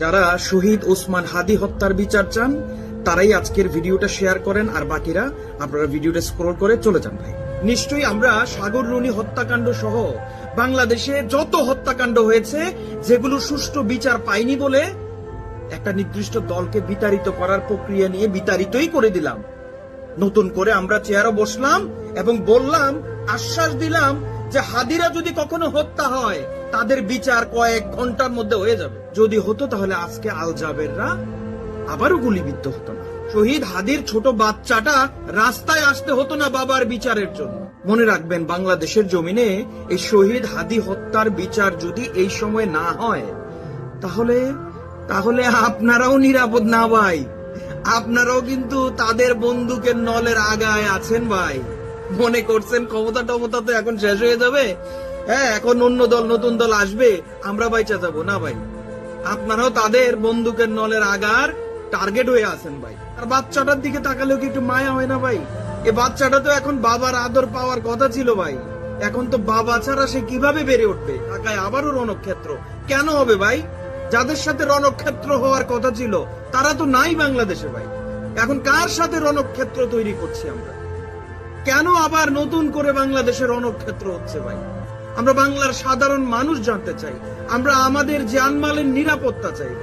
যারা শহীদ ওসমান হাদি হত্যার বিচার চান তারাই আজকের ভিডিওটা শেয়ার করেন, আর বাকিরা আপনারা ভিডিওটা স্ক্রল করে চলে যান ভাই। নিশ্চয়ই আমরা সাগর রুনি হত্যাকাণ্ড সহ বাংলাদেশে যত হত্যাকাণ্ড হয়েছে যেগুলো সুষ্ঠু বিচার পায়নি বলে একটা নির্দিষ্ট দলকে বিতাড়িত করার প্রক্রিয়া নিয়ে বিতাড়িতই করে দিলাম। নতুন করে আমরা চেয়ারে বসলাম এবং বললাম, আশ্বাস দিলাম যে হাদিরা যদি কখনো হত্যা হয় তাদের বিচার কয়েক ঘন্টার মধ্যে হয়ে যাবে। যদি হতো তাহলে আজকে আল জাবেররা আবারও গুলিবিদ্ধ হতো না, শহীদ হাদির ছোট বাচ্চাটা রাস্তায় আসতে হতো না বাবার বিচারের জন্য। মনে রাখবেন, বাংলাদেশের জমিনে এই শহীদ হাদি হত্যার বিচার যদি এই সময় না হয় তাহলে তাহলে আপনারাও নিরাপদ না ভাই। আপনারাও কিন্তু তাদের বন্দুকের নলের আগায় আছেন ভাই। মনে করছেন ক্ষমতা টমতা তো এখন শেষ হয়ে যাবে, হ্যাঁ এখন অন্য দল নতুন দল আসবে আমরা বাইচা যাবো না ভাই। আপনারাও তাদের বন্দুকের নলের আগার টার্গেট হয়ে আছেন ভাই। আর বাচ্চাটার দিকে তাকালেও কি একটু মায়া হয় না ভাই? এ বাচ্চাটা তো এখন বাবার আদর পাওয়ার কথা ছিল ভাই, এখন তো বাবা ছাড়া সে কিভাবে বেড়ে উঠবে? ঢাকায় আবারও রণক্ষেত্র কেন হবে ভাই? যাদের সাথে রণক্ষেত্র হওয়ার কথা ছিল তারা তো নাই বাংলাদেশে ভাই। এখন কার সাথে রণক্ষেত্র তৈরি করছি আমরা? কেন আবার নতুন করে বাংলাদেশে রণক্ষেত্র হচ্ছে ভাই? আমরা বাংলার সাধারণ মানুষ জানতে চাই, আমরা আমাদের জানমালের নিরাপত্তা চাই।